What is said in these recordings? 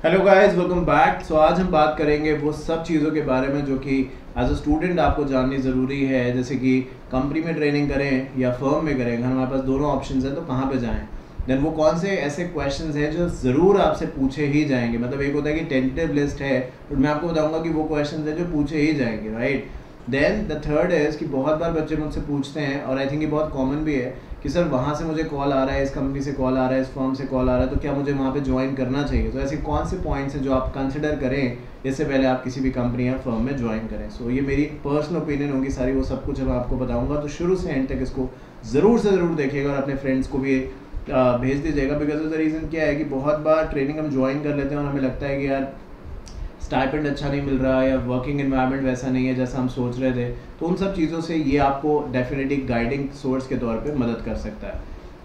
Hello guys, welcome back. So आज हम बात करेंगे वो सब चीज़ों के बारे में जो कि एज अ स्टूडेंट आपको जाननी ज़रूरी है। जैसे कि कंपनी में ट्रेनिंग करें या फर्म में करें, अगर हमारे पास दोनों ऑप्शंस हैं तो कहाँ पे जाएं। देन वो कौन से ऐसे क्वेश्चंस हैं जो ज़रूर आपसे पूछे ही जाएंगे। मतलब एक होता है कि टेंटेटिव लिस्ट है, बट मैं आपको बताऊंगा कि वो क्वेश्चंस हैं जो पूछे ही जाएंगे, right. Then the third is कि बहुत बार बच्चे मुझसे पूछते हैं, और आई थिंक ये बहुत कॉमन भी है, कि सर वहाँ से मुझे कॉल आ रहा है, इस कंपनी से कॉल आ रहा है, इस फर्म से कॉल आ रहा है, तो क्या मुझे वहाँ पे ज्वाइन करना चाहिए। तो ऐसे कौन से पॉइंट्स हैं जो आप कंसिडर करें इससे पहले आप किसी भी कंपनी या फर्म में ज्वाइन करें। सो ये मेरी पर्सनल ओपिनियन होगी सारी, वो सब कुछ मैं आपको बताऊँगा। तो शुरू से एंड तक इसको ज़रूर से ज़रूर देखिएगा और अपने फ्रेंड्स को भी भेज दीजिएगा। बिकॉज ऑफ द रीज़न क्या है कि बहुत बार ट्रेनिंग हम ज्वाइन कर लेते हैं और हमें लगता है कि यार स्टाइपेंड अच्छा नहीं मिल रहा या वर्किंग एनवायरनमेंट वैसा नहीं है जैसा हम सोच रहे थे। तो उन सब चीज़ों से ये आपको डेफिनेटली गाइडिंग सोर्स के तौर पे मदद कर सकता है।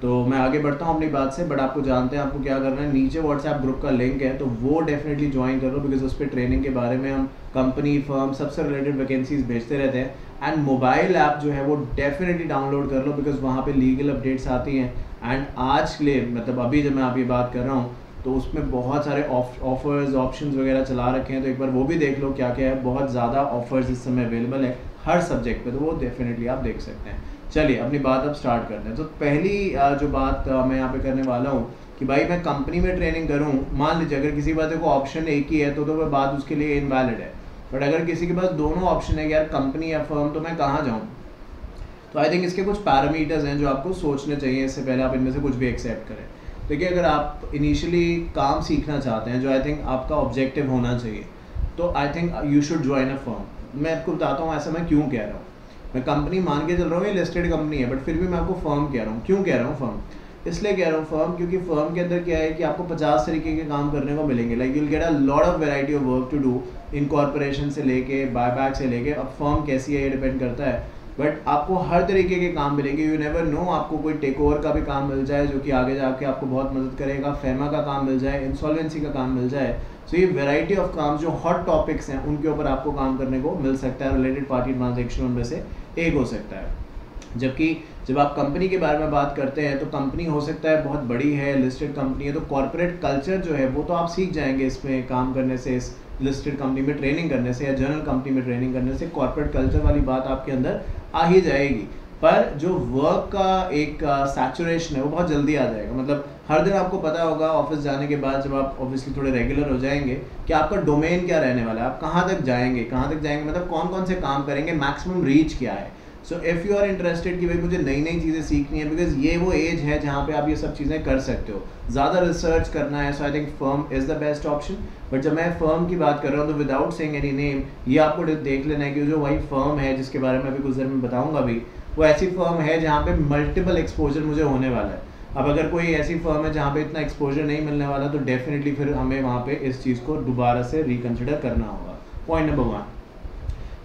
तो मैं आगे बढ़ता हूँ अपनी बात से, बट आपको जानते हैं आपको क्या करना है। नीचे व्हाट्सएप ग्रुप का लिंक है, तो वो डेफिनेटली ज्वाइन कर लो, बिकॉज उस पर ट्रेनिंग के बारे में हम कंपनी फर्म सबसे रिलेटेड वैकेंसीज भेजते रहते हैं। एंड मोबाइल ऐप जो है वो डेफिनेटली डाउनलोड कर लो, बिकॉज वहाँ पे लीगल अपडेट्स आती हैं। एंड आज के लिए मतलब अभी जब मैं आप ये बात कर रहा हूँ तो उसमें बहुत सारे ऑफर्स ऑप्शंस वगैरह चला रखे हैं, तो एक बार वो भी देख लो क्या क्या है। बहुत ज़्यादा ऑफर्स इस समय अवेलेबल है हर सब्जेक्ट पे, तो वो डेफिनेटली आप देख सकते हैं। चलिए अपनी बात अब स्टार्ट करते हैं। तो पहली जो बात मैं यहाँ पे करने वाला हूँ कि भाई मैं कंपनी में ट्रेनिंग करूँ, मान लीजिए अगर किसी बात को ऑप्शन एक ही है तो वह बात उसके लिए इनवैलिड है। बट अगर किसी के पास दोनों ऑप्शन है कि यार कंपनी या फर्म, तो मैं कहाँ जाऊँ। तो आई थिंक इसके कुछ पैरामीटर्स हैं जो आपको सोचने चाहिए इससे पहले आप इनमें से कुछ भी एक्सेप्ट करें। देखिए, अगर आप इनिशियली काम सीखना चाहते हैं, जो आई थिंक आपका ऑब्जेक्टिव होना चाहिए, तो I think you should join a firm. मैं आपको बताता हूँ ऐसा मैं क्यों कह रहा हूँ। मैं कंपनी मान के चल रहा हूँ, ये लिस्टेड कंपनी है, बट फिर भी मैं आपको फर्म कह रहा हूँ। क्यों कह रहा हूँ फर्म? इसलिए कह रहा हूँ फर्म क्योंकि फर्म के अंदर क्या है कि आपको 50 तरीके के काम करने को मिलेंगे। Like you'll get a lot of variety of work to do, incorporation से लेके बायबैक से लेके। अब फर्म कैसी है ये डिपेंड करता है, बट आपको हर तरीके के काम मिलेंगे। यू नेवर नो, आपको कोई टेक ओवर का भी काम मिल जाए जो कि आगे जाके आपको बहुत मदद करेगा, फेमा का काम मिल जाए, इंसॉल्वेंसी का काम मिल जाए। सो ये वेराइटी ऑफ काम जो हॉट टॉपिक्स हैं उनके ऊपर आपको काम करने को मिल सकता है। रिलेटेड पार्टी ट्रांजेक्शन उनमें से एक हो सकता है। जबकि जब आप कंपनी के बारे में बात करते हैं तो कंपनी हो सकता है बहुत बड़ी है, लिस्टेड कंपनी है, तो कॉर्पोरेट कल्चर जो है वो तो आप सीख जाएंगे इसमें काम करने से, इस लिस्टेड कंपनी में ट्रेनिंग करने से या जनरल कंपनी में ट्रेनिंग करने से कॉर्पोरेट कल्चर वाली बात आपके अंदर आ ही जाएगी। पर जो वर्क का एक सैचुरेशन है वो बहुत जल्दी आ जाएगा। मतलब हर दिन आपको पता होगा ऑफिस जाने के बाद, जब आप ऑब्वियसली थोड़े रेगुलर हो जाएंगे, कि आपका डोमेन क्या रहने वाला है, आप कहाँ तक जाएंगे, मतलब कौन कौन से काम करेंगे, मैक्सिमम रीच क्या है। So if you are interested कि भाई मुझे नई नई चीज़ें सीखनी है, बिकॉज ये वो एज है जहाँ पे आप ये सब चीज़ें कर सकते हो, ज़्यादा रिसर्च करना है, so I think firm is the best option. But जब मैं फर्म की बात कर रहा हूँ तो विदाउट सेइंग एनी नेम, ये आपको देख लेना है कि जो वही फर्म है जिसके बारे में अभी कुछ देर में बताऊँगा भी, वो ऐसी फर्म है जहाँ पे मल्टीपल एक्सपोजर मुझे होने वाला है। अब अगर कोई ऐसी फर्म है जहाँ पे इतना एक्सपोजर नहीं मिलने वाला, तो डेफिनेटली फिर हमें वहाँ पे इस चीज़ को दोबारा से रिकन्सिडर करना होगा। Point number 1।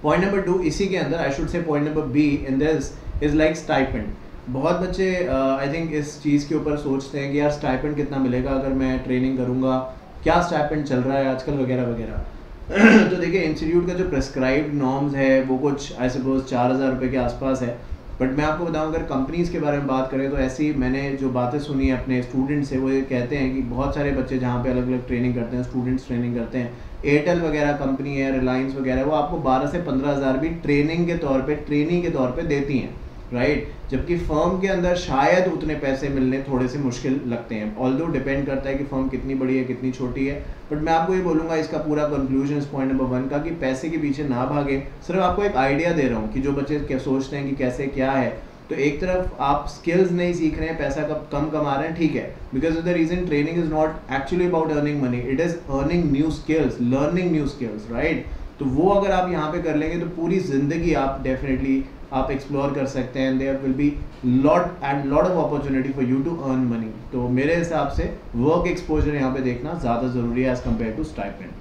पॉइंट नंबर 2, इसी के अंदर I should say point number be in this is like stipend. बहुत बच्चे आई थिंक इस चीज़ के ऊपर सोचते हैं कि यार स्टाइपेंड कितना मिलेगा अगर मैं ट्रेनिंग करूँगा, क्या स्टाइपेंड चल रहा है आजकल वगैरह वगैरह। तो देखिए, इंस्टीट्यूट का जो प्रेस्क्राइब्ड नॉर्म्स है वो कुछ आई सपोज 4,000 रुपये के आसपास है। बट मैं आपको बताऊं, अगर कंपनीज़ के बारे में बात करें तो ऐसी मैंने जो बातें सुनी है अपने स्टूडेंट से, वो ये कहते हैं कि बहुत सारे बच्चे जहाँ पे अलग अलग ट्रेनिंग करते हैं, स्टूडेंट्स ट्रेनिंग करते हैं, एयरटेल वगैरह कंपनी है, रिलायंस वगैरह, वो आपको 12 से 15,000 भी ट्रेनिंग के तौर पे देती हैं, राइट। जबकि फर्म के अंदर शायद उतने पैसे मिलने थोड़े से मुश्किल लगते हैं। ऑल्दो डिपेंड करता है कि फर्म कितनी बड़ी है, कितनी छोटी है। बट मैं आपको ये बोलूँगा इसका पूरा कंक्लूजन इस पॉइंट नंबर 1 का, कि पैसे के पीछे ना भागे। सिर्फ आपको एक आइडिया दे रहा हूँ कि जो बच्चे क्या सोचते हैं कि कैसे क्या है, तो एक तरफ आप स्किल्स नहीं सीख रहे हैं, पैसा कम कमा रहे हैं, ठीक है, because of the reason training is not actually about earning money, it is earning new skills, learning new skills, right. तो वो अगर आप यहाँ पे कर लेंगे तो पूरी जिंदगी आप डेफिनेटली आप एक्सप्लोर कर सकते हैं। There will be lot of opportunity for you to earn money. तो मेरे हिसाब से वर्क एक्सपोजर यहाँ पे देखना ज़्यादा ज़रूरी है एज कम्पेयर टू स्टाइपेंड।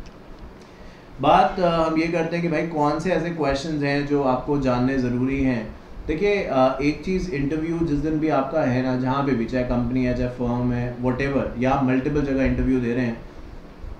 बात हम ये करते हैं कि भाई कौन से ऐसे क्वेश्चंस हैं जो आपको जानने ज़रूरी हैं। देखिए, एक चीज़, इंटरव्यू जिस दिन भी आपका है ना, जहाँ पे भी, चाहे कंपनी है चाहे फर्म है, वॉटेवर, या आप मल्टीपल जगह इंटरव्यू दे रहे हैं,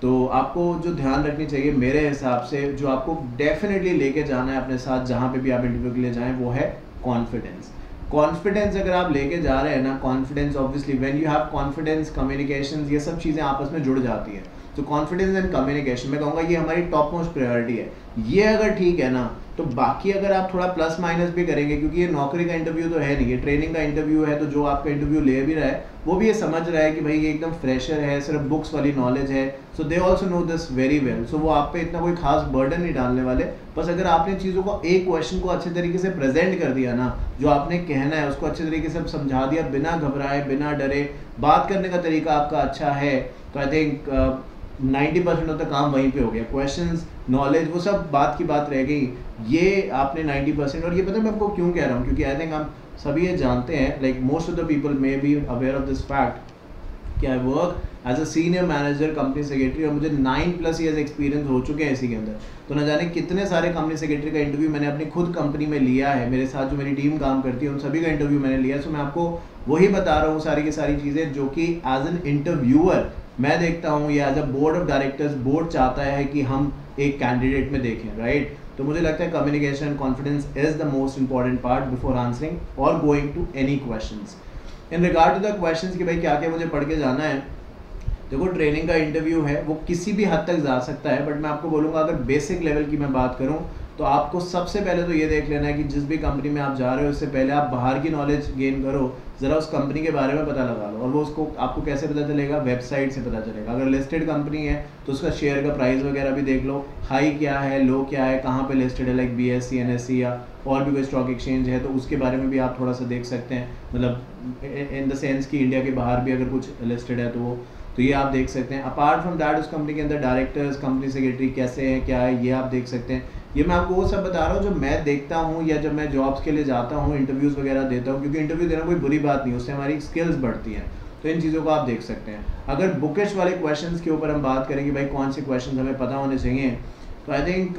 तो आपको जो ध्यान रखनी चाहिए मेरे हिसाब से, जो आपको डेफिनेटली लेके जाना है अपने साथ जहाँ पे भी आप इंटरव्यू के लिए जाएं, वो है कॉन्फिडेंस। कॉन्फिडेंस अगर आप लेके जा रहे हैं ना, confidence obviously when you have confidence, communication, ये सब चीज़ें आपस में जुड़ जाती है। तो कॉन्फिडेंस एंड कम्युनिकेशन मैं कहूँगा ये हमारी टॉप मोस्ट प्रायोरिटी है। ये अगर ठीक है ना तो बाकी अगर आप थोड़ा प्लस माइनस भी करेंगे, क्योंकि ये नौकरी का इंटरव्यू तो है नहीं, ये ट्रेनिंग का इंटरव्यू है, तो जो आपका इंटरव्यू ले भी रहा है वो भी ये समझ रहा है कि भाई ये एकदम फ्रेशर है, सिर्फ बुक्स वाली नॉलेज है, so they also know this very well. So वो आप पे इतना कोई खास बर्डन नहीं डालने वाले। बस अगर आपने चीज़ों को, एक क्वेश्चन को अच्छे तरीके से प्रेजेंट कर दिया ना, जो आपने कहना है उसको अच्छे तरीके से समझा दिया, बिना घबराए बिना डरे, बात करने का तरीका आपका अच्छा है, तो आई थिंक 90% ऑफ द काम वहीं पे हो गया। क्वेश्चंस, नॉलेज, वो सब बात की बात रह गई। ये आपने 90%, और ये पता है मैं आपको क्यों कह रहा हूँ, क्योंकि आई थिंक हम सभी ये जानते हैं, like most of the people may be aware of this fact कि I work as a senior manager company secretary, और मुझे 9+ ईयर्स एक्सपीरियंस हो चुके हैं इसी के अंदर। तो न जाने कितने सारे कंपनी सेक्रेटरी का इंटरव्यू मैंने अपनी खुद कंपनी में लिया है, मेरे साथ जो मेरी टीम काम करती है उन सभी का इंटरव्यू मैंने लिया है। सो मैं आपको वही बता रहा हूँ सारी की सारी चीज़ें जो कि एज एन इंटरव्यूअर मैं देखता हूँ, या as a board of directors board चाहता है कि हम एक कैंडिडेट में देखें, राइट। तो मुझे लगता है communication, confidence is the most important part before answering और going to any questions. In regard to the questions कि भाई क्या क्या मुझे पढ़ के जाना है, देखो ट्रेनिंग का इंटरव्यू है वो किसी भी हद तक जा सकता है, बट मैं आपको बोलूँगा अगर बेसिक लेवल की मैं बात करूँ तो आपको सबसे पहले तो ये देख लेना है कि जिस भी कंपनी में आप जा रहे हो उससे पहले आप बाहर की नॉलेज गेन करो, ज़रा उस कंपनी के बारे में पता लगा लो। और वो उसको आपको कैसे पता चलेगा, वेबसाइट से पता चलेगा। अगर लिस्टेड कंपनी है तो उसका शेयर का प्राइस वगैरह भी देख लो, हाई क्या है, लो क्या है, कहाँ पे लिस्टेड है, लाइक BSE NSE या और भी कोई स्टॉक एक्सचेंज है तो उसके बारे में भी आप थोड़ा सा देख सकते हैं, मतलब इन द सेंस कि इंडिया के बाहर भी अगर कुछ लिस्टेड है तो ये आप देख सकते हैं। अपार्ट फ्रॉम दैट उस कंपनी के अंदर डायरेक्टर्स, कंपनी सेक्रेटरी कैसे हैं, क्या है, ये आप देख सकते हैं। ये मैं आपको वो सब बता रहा हूँ जो मैं देखता हूँ, या जब मैं जॉब्स के लिए जाता हूँ, इंटरव्यूज़ वगैरह देता हूँ, क्योंकि इंटरव्यू देना कोई बुरी बात नहीं, उससे हमारी स्किल्स बढ़ती हैं। तो इन चीज़ों को आप देख सकते हैं। अगर बुकिश वाले क्वेश्चंस के ऊपर हम बात करेंगे, भाई कौन से क्वेश्चंस हमें पता होने चाहिए, तो I think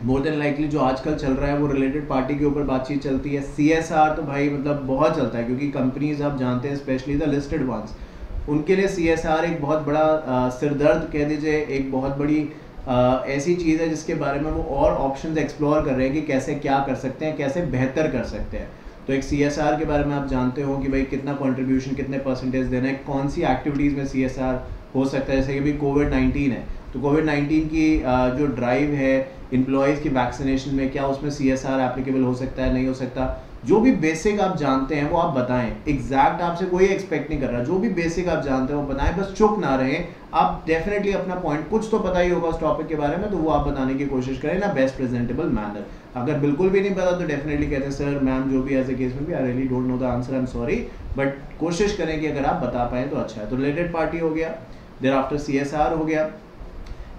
more than likely जो आजकल चल रहा है वो रिलेटेड पार्टी के ऊपर बातचीत चलती है। CSR तो भाई मतलब बहुत चलता है, क्योंकि कंपनीज आप जानते हैं स्पेशली द लिस्टेड वंस, उनके लिए CSR एक बहुत बड़ा सिरदर्द कह दीजिए, एक बहुत बड़ी ऐसी चीज़ है जिसके बारे में वो और ऑप्शंस एक्सप्लोर कर रहे हैं कि कैसे क्या कर सकते हैं, कैसे बेहतर कर सकते हैं। तो एक CSR के बारे में आप जानते हो कि भाई कितना कंट्रीब्यूशन, कितने परसेंटेज देना है, कौन सी एक्टिविटीज़ में CSR हो सकता है। जैसे कि भाई कोविड-19 है तो कोविड-19 की जो ड्राइव है एम्प्लॉयज़ की वैक्सीनेशन में, क्या उसमें CSR एप्लीकेबल हो सकता है, नहीं हो सकता। जो भी बेसिक आप जानते हैं वो आप बताएं। एग्जैक्ट आपसे कोई एक्सपेक्ट नहीं कर रहा, जो भी बेसिक आप जानते हैं वो बताएं, बस चुप ना रहें। आप डेफिनेटली अपना पॉइंट, कुछ तो पता ही होगा उस टॉपिक के बारे में, तो वो आप बताने की कोशिश करें ना बेस्ट प्रेजेंटेबल मैनर। अगर बिल्कुल भी नहीं पता तो डेफिनेटली कहते हैं सर मैम जो भी ऐसे केस में भी I really don't know the answer, I am sorry, but कोशिश करें कि अगर आप बता पाएँ तो अच्छा है। तो रिलेटेड पार्टी हो गया, देयर आफ्टर CSR हो गया।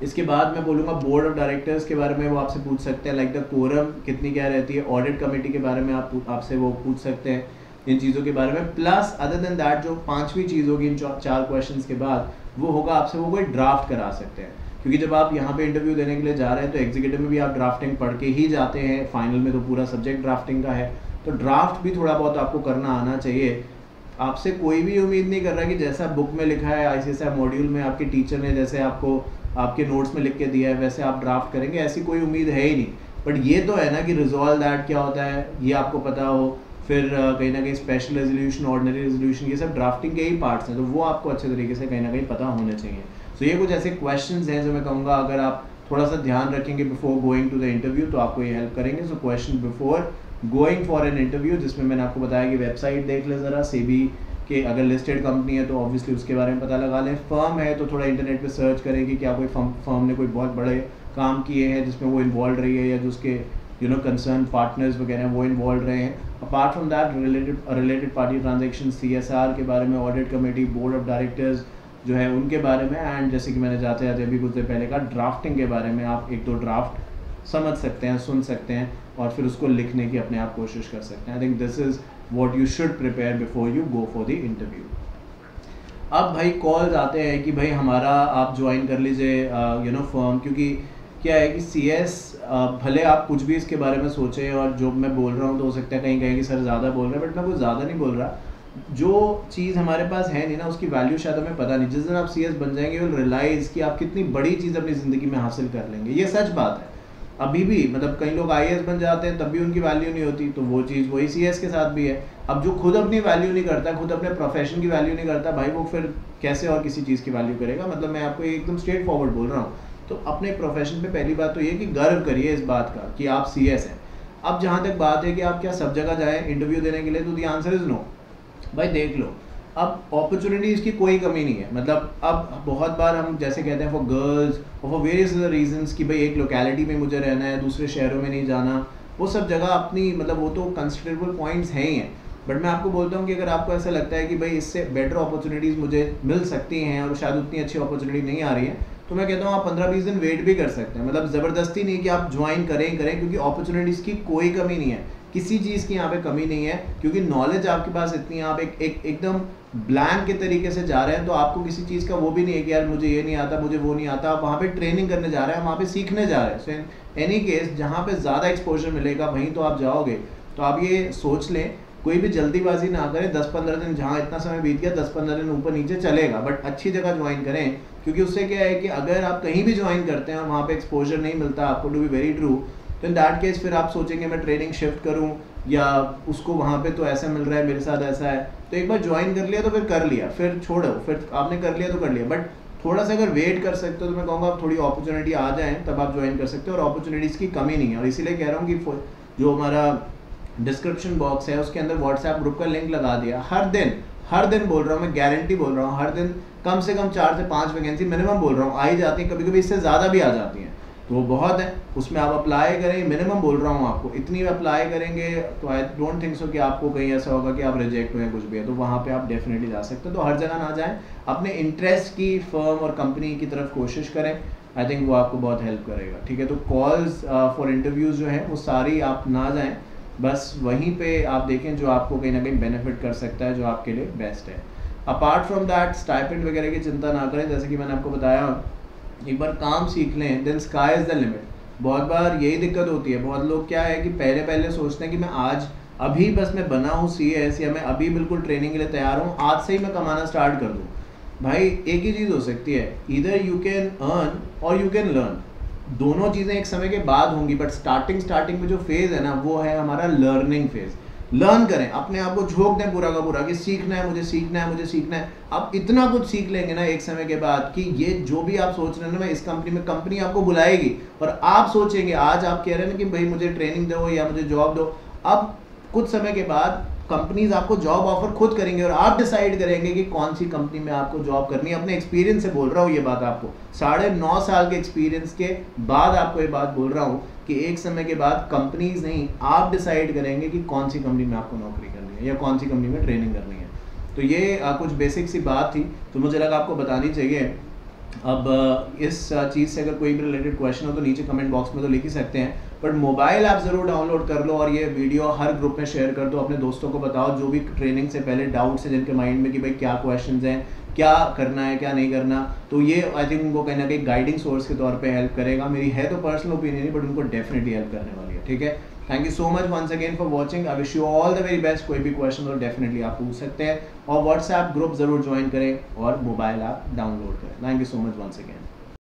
इसके बाद मैं बोलूँगा बोर्ड ऑफ डायरेक्टर्स के बारे में वो आपसे पूछ सकते हैं, लाइक द कोरम कितनी क्या रहती है, ऑडिट कमेटी के बारे में आपसे वो पूछ सकते हैं इन चीज़ों के बारे में। प्लस अदर देन दैट जो 5वीं चीज़ होगी इन 4 क्वेश्चंस के बाद, वो होगा आपसे वो कोई ड्राफ्ट करा सकते हैं, क्योंकि जब आप यहाँ पे इंटरव्यू देने के लिए जा रहे हैं तो एग्जीक्यूटिव में भी आप ड्राफ्टिंग पढ़ के ही जाते हैं, फाइनल में तो पूरा सब्जेक्ट ड्राफ्टिंग का है, तो ड्राफ्ट भी थोड़ा बहुत आपको करना आना चाहिए। आपसे कोई भी उम्मीद नहीं कर रहा कि जैसा बुक में लिखा है ICSI मॉड्यूल में आपके टीचर ने जैसे आपको आपके नोट्स में लिख के दिया है वैसे आप ड्राफ्ट करेंगे, ऐसी कोई उम्मीद है ही नहीं। बट ये तो है ना कि रिजॉल्व दैट क्या होता है ये आपको पता हो, फिर कहीं ना कहीं स्पेशल रेजोल्यूशन, ऑर्डिनरी रेजोल्यूशन, ये सब ड्राफ्टिंग के ही पार्ट्स हैं, तो वो आपको अच्छे तरीके से कहीं ना कहीं पता होने चाहिए। सो ये कुछ ऐसे क्वेश्चंस हैं जो मैं कहूँगा अगर आप थोड़ा सा ध्यान रखेंगे before going to the interview तो आपको ये हेल्प करेंगे। So question before going for an interview, जिसमें मैंने आपको बताया कि वेबसाइट देख ले ज़रा, सेबी कि अगर लिस्टेड कंपनी है तो ऑब्वियसली उसके बारे में पता लगा लें। फर्म है तो थोड़ा इंटरनेट पे सर्च करें कि क्या कोई फर्म ने कोई बहुत बड़े काम किए हैं जिसमें वो इन्वॉल्व रही है, या जो उसके कंसर्न पार्टनर्स वगैरह वो इन्वॉल्व रहे हैं। Apart from that related party transaction, CSR के बारे में, audit committee, board of directors जो है उनके बारे में, एंड जैसे कि मैंने जाते जाते अभी कुछ देर पहले का ड्राफ्टिंग के बारे में, आप 1-2 ड्राफ्ट समझ सकते हैं, सुन सकते हैं और फिर उसको लिखने की अपने आप कोशिश कर सकते हैं। I think this is what you should prepare before you go for the interview। अब भाई कॉल्स आते हैं कि भाई हमारा आप ज्वाइन कर लीजिए फर्म, क्योंकि क्या है कि CS भले आप कुछ भी इसके बारे में सोचें और जो मैं बोल रहा हूँ तो हो सकता है कहीं कहीं कि सर ज़्यादा बोल रहे हैं, बट मैं कुछ ज़्यादा नहीं बोल रहा। जो चीज़ हमारे पास है नहीं ना उसकी वैल्यू शायद हमें पता नहीं। जिस दिन आप CS बन जाएंगे विल रियलाइज़ कि आप कितनी बड़ी चीज़ अपनी ज़िंदगी में हासिल कर लेंगे। ये सच बात है। अभी भी मतलब कई लोग आईएएस बन जाते हैं तब भी उनकी वैल्यू नहीं होती, तो वो चीज़ वही सीएस के साथ भी है। अब जो खुद अपनी वैल्यू नहीं करता, खुद अपने प्रोफेशन की वैल्यू नहीं करता, भाई वो फिर कैसे और किसी चीज़ की वैल्यू करेगा। मतलब मैं आपको एकदम स्ट्रेट फॉरवर्ड बोल रहा हूँ। तो अपने प्रोफेशन पे पहली बात तो ये कि गर्व करिए इस बात का कि आप सीएस हैं। अब जहाँ तक बात है कि आप क्या सब जगह जाएँ इंटरव्यू देने के लिए, तो द आंसर इज़ नो। भाई देख लो, अब अपॉर्चुनिटीज़ की कोई कमी नहीं है। मतलब अब बहुत बार हम जैसे कहते हैं फॉर गर्ल्स और फॉर वेरियस रीजंस कि भाई एक लोकेलिटी में मुझे रहना है, दूसरे शहरों में नहीं जाना, वो सब जगह अपनी मतलब वो तो कंसिडरेबल पॉइंट्स हैं ही हैं। बट मैं आपको बोलता हूँ कि अगर आपको ऐसा लगता है कि भाई इससे बेटर अपॉर्चुनिटीज़ मुझे मिल सकती हैं और शायद उतनी अच्छी अपॉर्चुनिटी नहीं आ रही है, तो मैं कहता हूँ आप 15-20 दिन वेट भी कर सकते हैं। मतलब ज़बरदस्ती नहीं कि आप ज्वाइन करें क्योंकि अपॉर्चुनिटीज़ की कोई कमी नहीं है, किसी चीज़ की यहाँ पे कमी नहीं है, क्योंकि नॉलेज आपके पास इतनी है। आप एकदम ब्लैंक के तरीके से जा रहे हैं, तो आपको किसी चीज़ का वो भी नहीं है कि यार मुझे ये नहीं आता, मुझे वो नहीं आता। आप वहाँ पे ट्रेनिंग करने जा रहे हैं, वहाँ पे सीखने जा रहे हैं। सो इन एनी केस जहाँ पे ज़्यादा एक्सपोजर मिलेगा वहीं तो आप जाओगे। तो आप ये सोच लें, कोई भी जल्दीबाजी ना करें। 10-15 दिन, जहाँ इतना समय बीत गया 10-15 दिन ऊपर नीचे चलेगा, बट अच्छी जगह ज्वाइन करें। क्योंकि उससे क्या है कि अगर आप कहीं भी ज्वाइन करते हैं और वहाँ पे एक्सपोजर नहीं मिलता आपको, टू बी वेरी ट्रू, तो इन दैट केस फिर आप सोचेंगे मैं ट्रेनिंग शिफ्ट करूँ या उसको वहाँ पे तो ऐसा मिल रहा है, मेरे साथ ऐसा है। तो एक बार ज्वाइन कर लिया तो फिर कर लिया, फिर छोड़ो, फिर आपने कर लिया तो कर लिया। बट थोड़ा सा अगर वेट कर सकते हो तो मैं कहूँगा आप थोड़ी अपॉर्चुनिटी आ जाए तब आप ज्वाइन कर सकते हो। और अपॉर्चुनिटीज़ की कमी नहीं है, और इसीलिए कह रहा हूँ कि जो हमारा डिस्क्रिप्शन बॉक्स है उसके अंदर व्हाट्सएप ग्रुप का लिंक लगा दिया। हर दिन बोल रहा हूँ, मैं गारंटी बोल रहा हूँ, हर दिन कम से कम 4 से 5 वैकेंसी मिनिमम बोल रहा हूँ आ ही जाती हैं, कभी कभी इससे ज़्यादा भी आ जाती हैं। तो वो बहुत है, उसमें आप अप्लाई करें। मिनिमम बोल रहा हूँ आपको, इतनी अप्लाई करेंगे तो आई डोंट थिंक सो कि आपको कहीं ऐसा होगा कि आप रिजेक्ट हो या कुछ भी है। तो वहाँ पे आप डेफिनेटली जा सकते हो। तो हर जगह ना जाएं, अपने इंटरेस्ट की फर्म और कंपनी की तरफ कोशिश करें। आई थिंक वो आपको बहुत हेल्प करेगा। ठीक है, तो कॉल्स फॉर इंटरव्यूज़ जो है वो सारी आप ना जाएँ, बस वहीं पे आप देखें जो आपको कहीं ना कहीं बेनिफिट कर सकता है, जो आपके लिए बेस्ट है। अपार्ट फ्रॉम दैट स्टाइपेंड वगैरह की चिंता ना करें। जैसे कि मैंने आपको बताया, एक बार काम सीख लें, then sky is the limit. बहुत बार यही दिक्कत होती है, बहुत लोग क्या है कि पहले सोचते हैं कि मैं आज अभी बस मैं बना हूँ सीएस, या मैं अभी बिल्कुल ट्रेनिंग के लिए तैयार हूँ, आज से ही मैं कमाना स्टार्ट कर दूँ। भाई एक ही चीज़ हो सकती है, इधर यू कैन अर्न और यू कैन लर्न। दोनों चीज़ें एक समय के बाद होंगी, बट स्टार्टिंग में जो फेज़ है ना, वो है हमारा लर्निंग फेज़। लर्न करें, अपने आप को झोंक दें पूरा का पूरा कि सीखना है, मुझे सीखना है। आप इतना कुछ सीख लेंगे ना एक समय के बाद कि ये जो भी आप सोच रहे हैं ना, मैं इस कंपनी में, कंपनी आपको बुलाएगी और आप सोचेंगे, आज आप कह रहे हैं ना कि भाई मुझे ट्रेनिंग दो या मुझे जॉब दो, अब कुछ समय के बाद कंपनीज आपको जॉब ऑफर खुद करेंगे और आप डिसाइड करेंगे कि कौन सी कंपनी में आपको जॉब करनी है। अपने एक्सपीरियंस से बोल रहा हूँ ये बात, आपको 9.5 साल के एक्सपीरियंस के बाद आपको ये बात बोल रहा हूँ कि एक समय के बाद कंपनीज नहीं, आप डिसाइड करेंगे कि कौन सी कंपनी में आपको नौकरी करनी है या कौन सी कंपनी में ट्रेनिंग करनी है। तो ये कुछ बेसिक सी बात थी, तो मुझे लगा आपको बतानी चाहिए। अब इस चीज़ से अगर कोई भी रिलेटेड क्वेश्चन हो तो नीचे कमेंट बॉक्स में तो लिख ही सकते हैं, बट मोबाइल ऐप ज़रूर डाउनलोड कर लो और ये वीडियो हर ग्रुप में शेयर कर दो। अपने दोस्तों को बताओ जो भी ट्रेनिंग से पहले डाउट्स हैं जिनके माइंड में कि भाई क्या क्वेश्चंस हैं, क्या करना है, क्या नहीं करना। तो ये आई थिंक उनको कहीं ना कहीं गाइडिंग सोर्स के तौर पे हेल्प करेगा। मेरी है तो पर्सनल ओपिनियन ही, बट उनको डेफिनेटली हेल्प करने वाली है। ठीक है, thank you so much once again for watching. I wish you all the very best. कोई भी क्वेश्चन हो डेफिनेटली आप पूछ सकते हैं, और व्हाट्सएप ग्रुप ज़रूर ज्वाइन करें और मोबाइल ऐप डाउनलोड करें। Thank you so much once again.